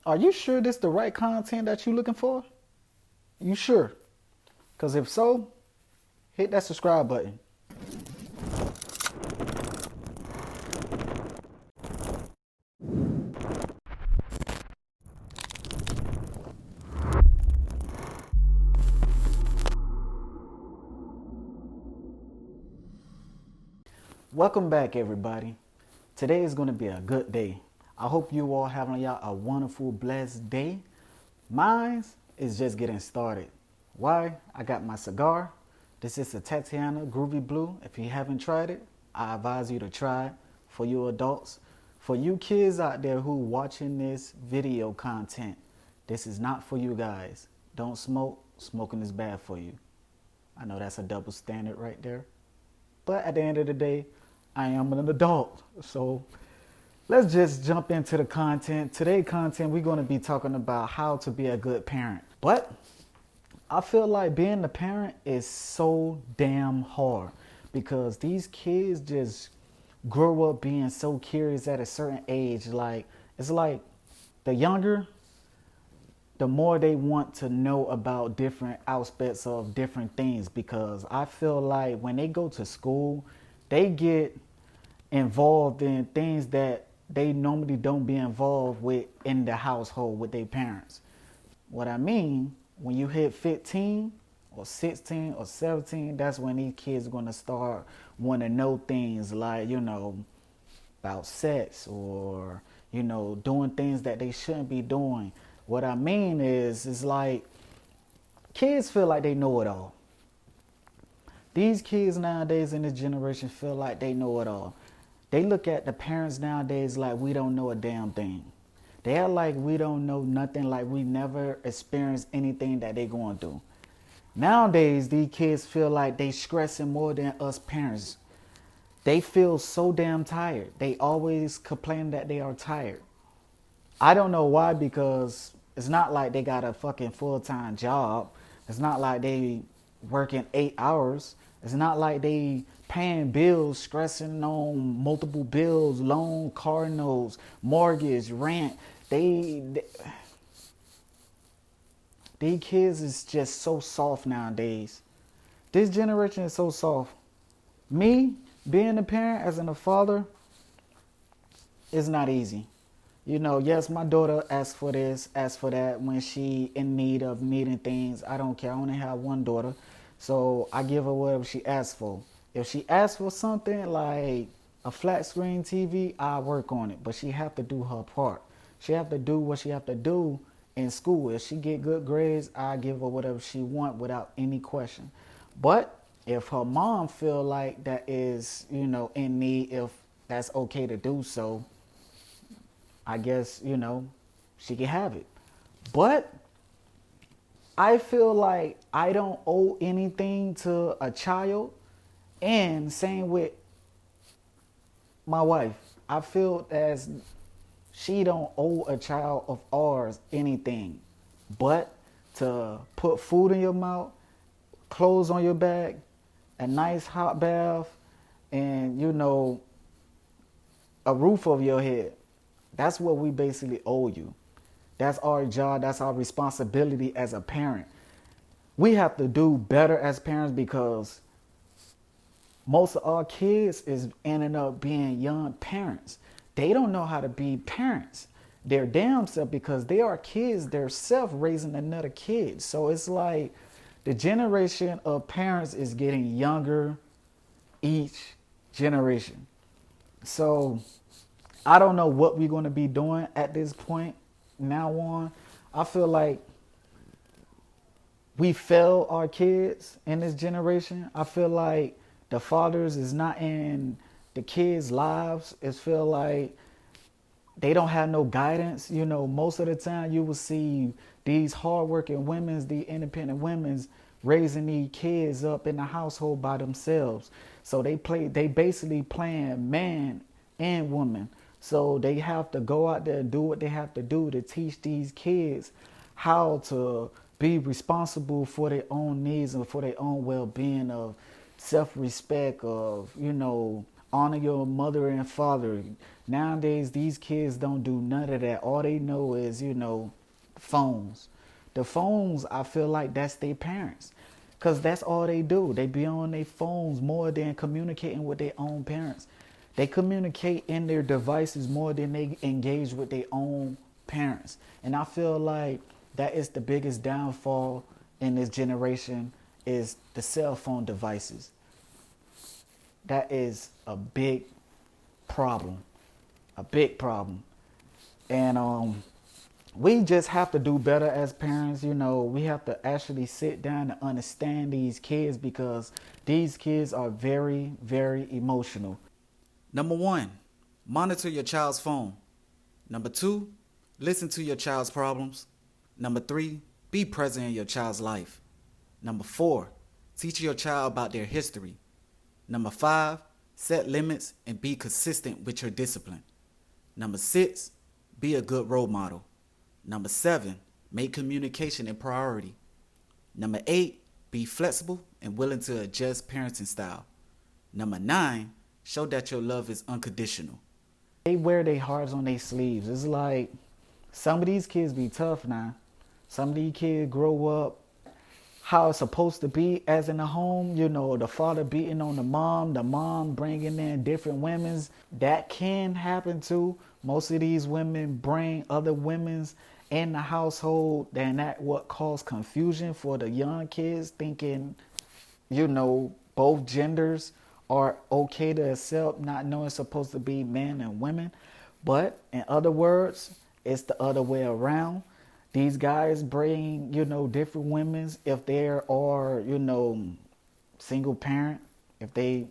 Are you sure this the right content that you looking for? You sure? Because if so, hit that subscribe button. Welcome back, everybody. Today is going to be a good day. I hope you all having y'all a wonderful, blessed day. Mine is just getting started. Why? I got my cigar. This is a Tatiana Groovy Blue. If you haven't tried it, I advise you to try it. For you adults, for you kids out there who watching this video content, this is not for you guys. Don't smoke. Smoking is bad for you. I know that's a double standard right there. But at the end of the day, I am an adult. So let's just jump into the content. Today's content, we're going to be talking about how to be a good parent. But I feel like being a parent is so damn hard because these kids just grow up being so curious at a certain age. Like, it's like the younger, the more they want to know about different aspects of different things, because I feel like when they go to school, they get involved in things that they normally don't be involved with in the household with their parents. What I mean, when you hit 15 or 16 or 17, that's when these kids are going to start wanting to know things like, about sex or, doing things that they shouldn't be doing. What I mean is, it's like kids feel like they know it all. These kids nowadays in this generation feel like they know it all. They look at the parents nowadays like we don't know a damn thing. They are like we don't know nothing, like we never experienced anything that they going through. Nowadays, these kids feel like they stressing more than us parents. They feel so damn tired. They always complain that they are tired. I don't know why, because it's not like they got a fucking full-time job. It's not like they working 8 hours. It's not like they paying bills, stressing on multiple bills, loan, car notes, mortgage, rent. These kids is just so soft nowadays. This generation is so soft. Me, being a parent, as in a father, is not easy. Yes, my daughter asks for this, asks for that when she in need of needing things. I don't care. I only have one daughter, so I give her whatever she asks for. If she asks for something like a flat screen TV, I work on it. But she have to do her part. She have to do what she have to do in school. If she get good grades, I give her whatever she want without any question. But if her mom feel like that is, in need, if that's okay to do so, I guess, she can have it. But I feel like I don't owe anything to a child. And same with my wife. I feel as she don't owe a child of ours anything but to put food in your mouth, clothes on your back, a nice hot bath, and, a roof over your head. That's what we basically owe you. That's our job. That's our responsibility as a parent. We have to do better as parents because most of our kids is ending up being young parents. They don't know how to be parents. Their damn self, because they are kids themselves raising another kid. So it's like the generation of parents is getting younger each generation. So I don't know what we're going to be doing at this point now on. I feel like we fail our kids in this generation. I feel like the fathers is not in the kids' lives. It feel like they don't have no guidance. Most of the time you will see these hardworking women, the independent women, raising these kids up in the household by themselves. So they basically playing man and woman. So they have to go out there and do what they have to do to teach these kids how to be responsible for their own needs and for their own well-being, of self-respect, of, honor your mother and father. Nowadays, these kids don't do none of that. All they know is, phones. The phones, I feel like that's their parents. Because that's all they do. They be on their phones more than communicating with their own parents. They communicate in their devices more than they engage with their own parents. And I feel like that is the biggest downfall in this generation is the cell phone devices. That is a big problem. A big problem. And we just have to do better as parents. We have to actually sit down and understand these kids because these kids are very, very emotional. Number 1, monitor your child's phone. Number 2, listen to your child's problems. Number 3, be present in your child's life. Number 4, teach your child about their history. Number 5, set limits and be consistent with your discipline. Number 6, be a good role model. Number 7, make communication a priority. Number 8, be flexible and willing to adjust parenting style. Number 9, show that your love is unconditional. They wear their hearts on their sleeves. It's like some of these kids be tough now. Some of these kids grow up how it's supposed to be as in the home. The father beating on the mom bringing in different women's. That can happen too. Most of these women bring other women's in the household, and that what caused confusion for the young kids thinking, both genders are okay to accept, not knowing it's supposed to be men and women. But in other words, it's the other way around. These guys bring, different women's if they are, single parent, if they,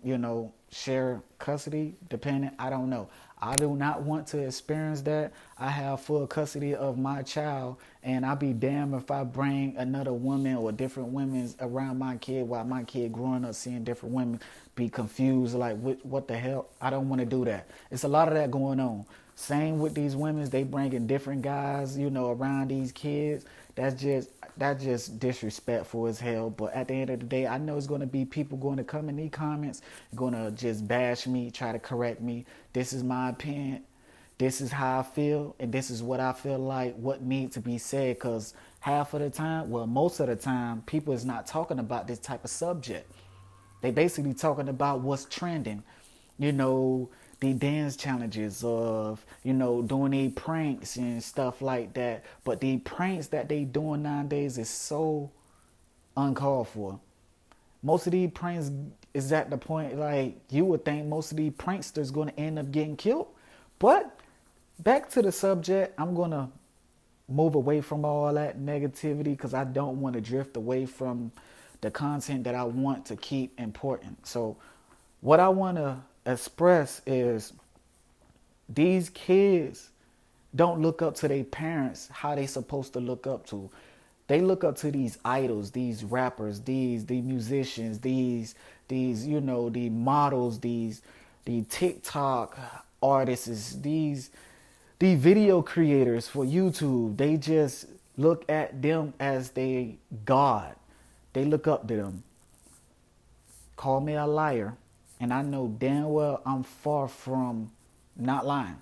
share custody, depending, I don't know. I do not want to experience that. I have full custody of my child, and I'll be damned if I bring another woman or different women around my kid while my kid growing up seeing different women be confused, like, what the hell? I don't want to do that. It's a lot of that going on. Same with these women, they bringing different guys, around these kids. That's just disrespectful as hell. But at the end of the day, I know it's going to be people going to come in these comments, going to just bash me, try to correct me. This is my opinion. This is how I feel. And this is what I feel like what needs to be said. Because half of the time, well, most of the time, people is not talking about this type of subject. They basically talking about what's trending. The dance challenges of, doing these pranks and stuff like that. But the pranks that they doing nowadays is so uncalled for. Most of these pranks is at the point, like, you would think most of these pranksters going to end up getting killed. But back to the subject, I'm going to move away from all that negativity because I don't want to drift away from the content that I want to keep important. So what I want to express is these kids don't look up to their parents how they supposed to look up to. They look up to these idols, these rappers, the musicians, these the models, the TikTok artists, these video creators for YouTube. They just look at them as they God. They look up to them. Call me a liar. And I know damn well I'm far from not lying.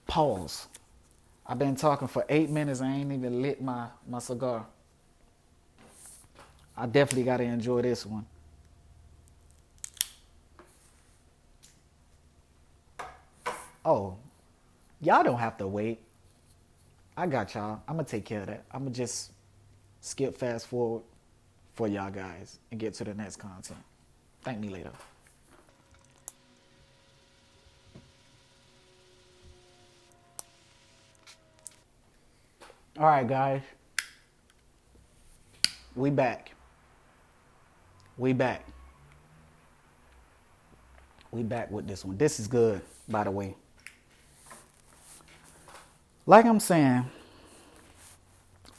Pause. I've been talking for 8 minutes. I ain't even lit my cigar. I definitely got to enjoy this one. Oh, y'all don't have to wait. I got y'all. I'm going to take care of that. I'm going to just skip fast forward for y'all guys and get to the next content. Thank me later. All right, guys. We back. We back with this one. This is good, by the way. Like I'm saying,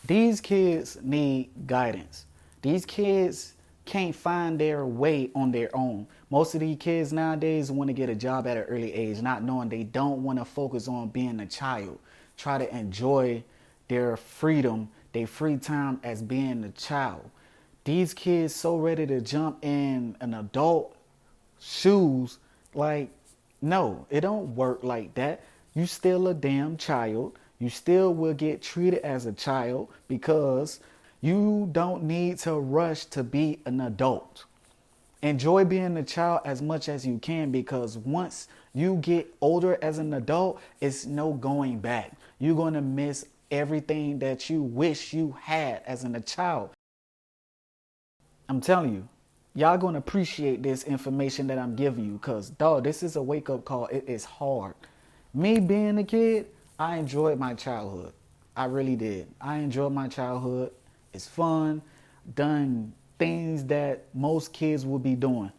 these kids need guidance. These kids can't find their way on their own. Most of these kids nowadays want to get a job at an early age, not knowing they don't want to focus on being a child. Try to enjoy their freedom, their free time as being a child. These kids so ready to jump in an adult shoes. Like, no, it don't work like that. You still a damn child. You still will get treated as a child because you don't need to rush to be an adult. Enjoy being a child as much as you can, because once you get older as an adult, it's no going back. You're going to miss everything that you wish you had as a child. I'm telling you, y'all going to appreciate this information that I'm giving you, because, dog, this is a wake-up call. It is hard. Me being a kid, I enjoyed my childhood. I really did. I enjoyed my childhood. It's fun. Done things that most kids would be doing.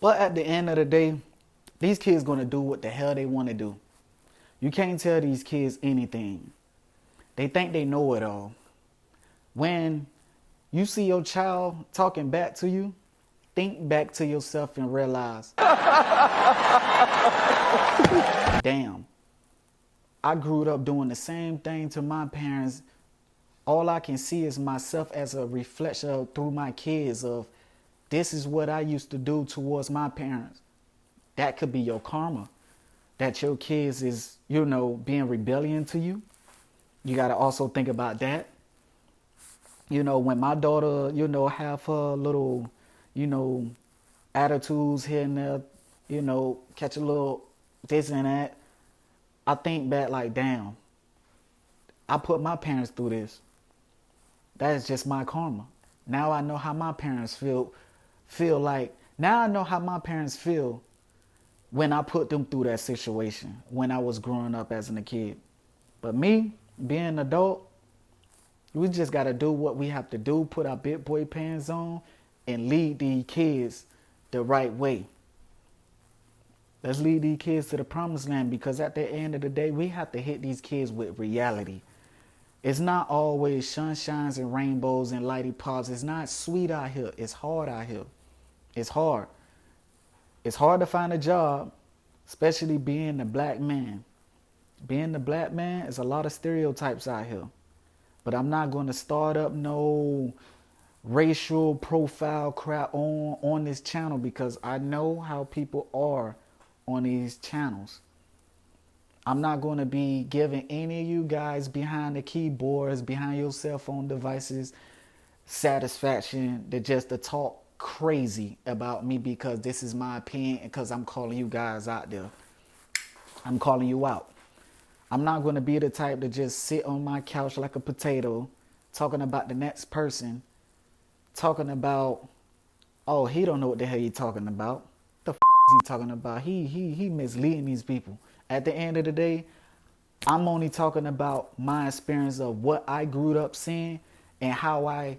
But at the end of the day, these kids going to do what the hell they want to do. You can't tell these kids anything. They think they know it all. When you see your child talking back to you, think back to yourself and realize, damn, I grew up doing the same thing to my parents. All I can see is myself as a reflection through my kids of, this is what I used to do towards my parents. That could be your karma. That your kids is, being rebellion to you. You got to also think about that. When my daughter, have her little, attitudes here and there, catch a little this and that, I think back like, damn, I put my parents through this. That is just my karma. Now I know how my parents feel like. Now I know how my parents feel when I put them through that situation when I was growing up as a kid. But me, being an adult, we just got to do what we have to do, put our big boy pants on, and lead these kids the right way. Let's lead these kids to the promised land, because at the end of the day, we have to hit these kids with reality. It's not always sunshines and rainbows and lighty pops. It's not sweet out here. It's hard out here. It's hard. It's hard to find a job, especially being a black man. Being the black man is a lot of stereotypes out here. But I'm not going to start up no racial profile crap on this channel, because I know how people are on these channels. I'm not going to be giving any of you guys behind the keyboards, behind your cell phone devices, satisfaction to talk crazy about me, because this is my opinion, because I'm calling you guys out there. I'm calling you out. I'm not going to be the type to just sit on my couch like a potato talking about the next person, talking about, oh, he don't know what the hell he talking about. The f is he talking about? He misleading these people. At the end of the day, I'm only talking about my experience of what I grew up seeing and how I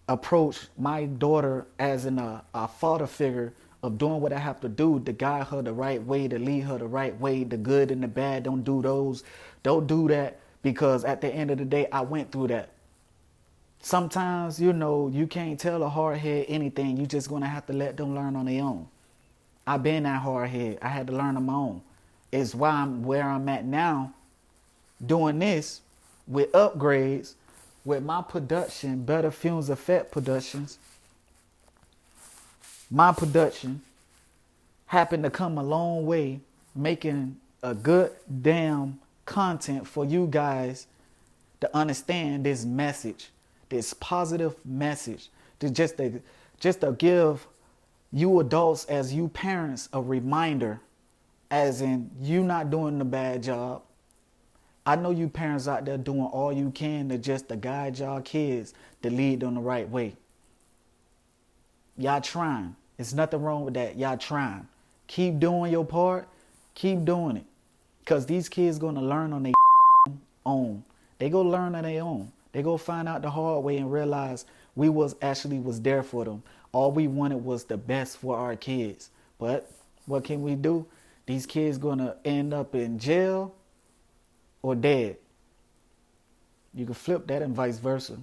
approach my daughter as a father figure of doing what I have to do to guide her the right way, to lead her the right way, the good and the bad. Don't do those. Don't do that, because at the end of the day, I went through that. Sometimes, you can't tell a hard head anything. You just going to have to let them learn on their own. I've been that hard head. I had to learn on my own. It's why I'm where I'm at now, doing this with upgrades, with my production, Better Fumes Effect Productions. My production happened to come a long way, making a good damn content for you guys to understand this message, this positive message, to just to give you adults, as you parents, a reminder, as in you not doing the bad job. I know you parents out there doing all you can to guide y'all kids to lead them the right way. Y'all trying. There's nothing wrong with that. Y'all trying. Keep doing your part. Keep doing it. Because these kids going to learn on their own. They go learn on their own. They go find out the hard way and realize we was there for them. All we wanted was the best for our kids. But what can we do? These kids going to end up in jail or dead. You can flip that and vice versa.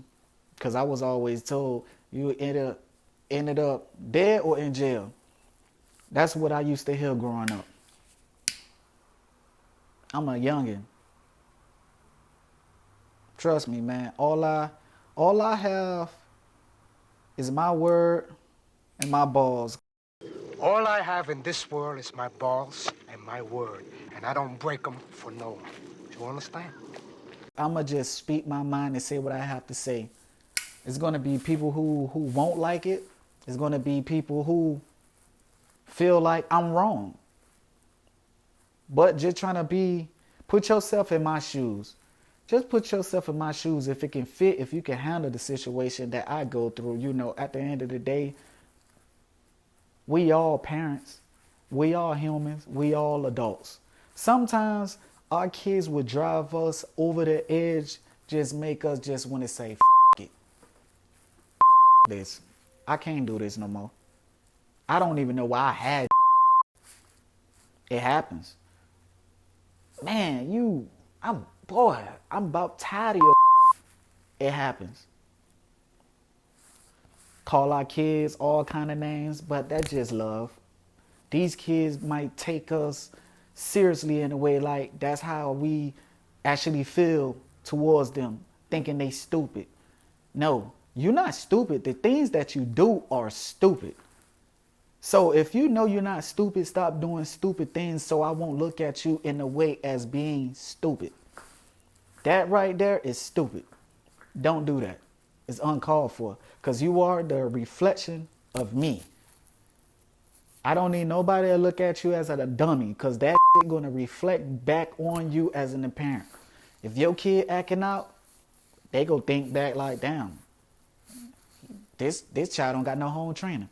Because I was always told you ended up dead or in jail. That's what I used to hear growing up. I'm a youngin'. Trust me, man. All I have is my word and my balls. All I have in this world is my balls and my word, and I don't break them for no one. Do you understand? I'ma just speak my mind and say what I have to say. It's gonna be people who won't like it. It's gonna be people who feel like I'm wrong. But just trying to put yourself in my shoes. Just put yourself in my shoes if it can fit, if you can handle the situation that I go through. You know, at the end of the day, we all parents. We all humans. We all adults. Sometimes our kids would drive us over the edge, just make us just want to say, F it. F this. I can't do this no more. I don't even know why I had it happens. Man, I'm about tired of your. It happens. Call our kids all kind of names, but that's just love. These kids might take us seriously in a way like that's how we actually feel towards them, thinking they stupid. No, you're not stupid. The things that you do are stupid. So if you know you're not stupid, stop doing stupid things so I won't look at you in a way as being stupid. That right there is stupid. Don't do that. It's uncalled for because you are the reflection of me. I don't need nobody to look at you as a dummy because that shit going to reflect back on you as an parent. If your kid acting out, they go think back like, damn, this child don't got no home training.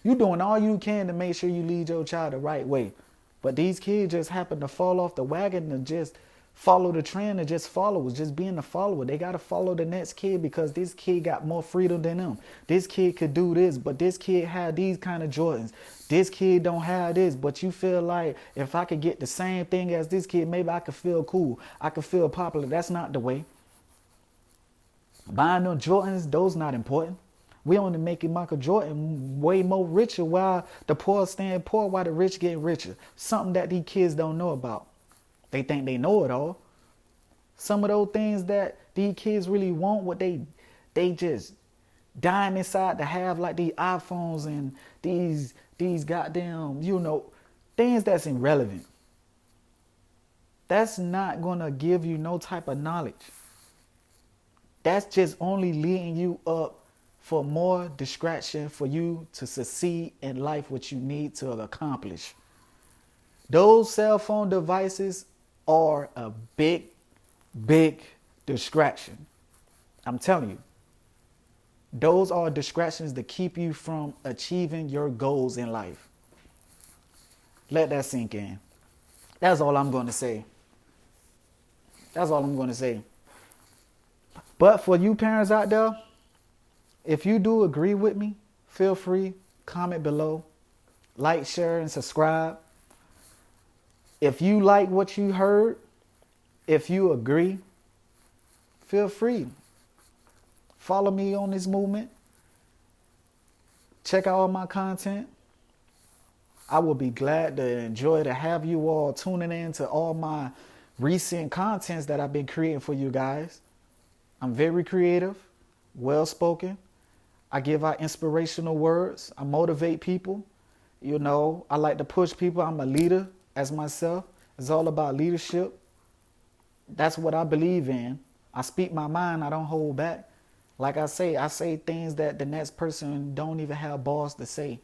You doing all you can to make sure you lead your child the right way. But these kids just happen to fall off the wagon and just follow the trend and just follow. It's just being a follower. They got to follow the next kid because this kid got more freedom than them. This kid could do this, but this kid had these kind of Jordans. This kid don't have this, but you feel like if I could get the same thing as this kid, maybe I could feel cool. I could feel popular. That's not the way. Buying them Jordans, those not important. We only making Michael Jordan way more richer while the poor staying poor, while the rich get richer. Something that these kids don't know about. They think they know it all. Some of those things that these kids really want, what they just dying inside to have, like these iPhones and these goddamn, things that's irrelevant. That's not gonna give you no type of knowledge. That's just only leading you up for more distraction for you to succeed in life, what you need to accomplish. Those cell phone devices are a big, big distraction. I'm telling you. Those are distractions to keep you from achieving your goals in life. Let that sink in. That's all I'm going to say. That's all I'm going to say. But for you parents out there, if you do agree with me, feel free, comment below, like, share, and subscribe. If you like what you heard, if you agree, feel free. Follow me on this movement. Check out all my content. I will be glad to enjoy to have you all tuning in to all my recent contents that I've been creating for you guys. I'm very creative, well-spoken. I give out inspirational words. I motivate people. I like to push people. I'm a leader as myself. It's all about leadership. That's what I believe in. I speak my mind. I don't hold back. Like I say things that the next person don't even have balls to say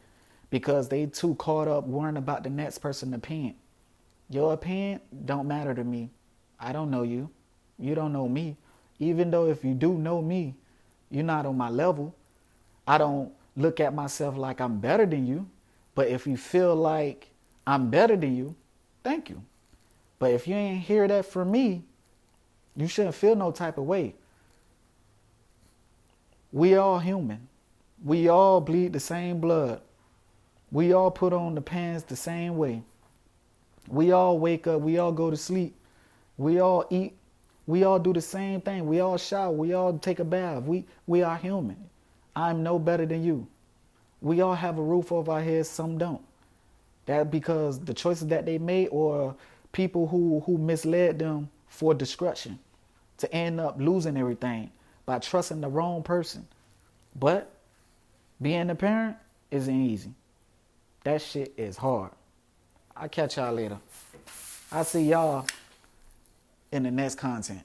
because they too caught up worrying about the next person's opinion. Your opinion don't matter to me. I don't know you. You don't know me. Even though if you do know me, you're not on my level. I don't look at myself like I'm better than you. But if you feel like I'm better than you, thank you. But if you ain't hear that from me, you shouldn't feel no type of way. We all human. We all bleed the same blood. We all put on the pants the same way. We all wake up. We all go to sleep. We all eat. We all do the same thing. We all shower. We all take a bath. We are human. I'm no better than you. We all have a roof over our heads. Some don't. That because the choices that they made or people who misled them for destruction to end up losing everything by trusting the wrong person. But Being a parent isn't easy. That shit is hard. I'll catch y'all later. I'll see y'all in the next content.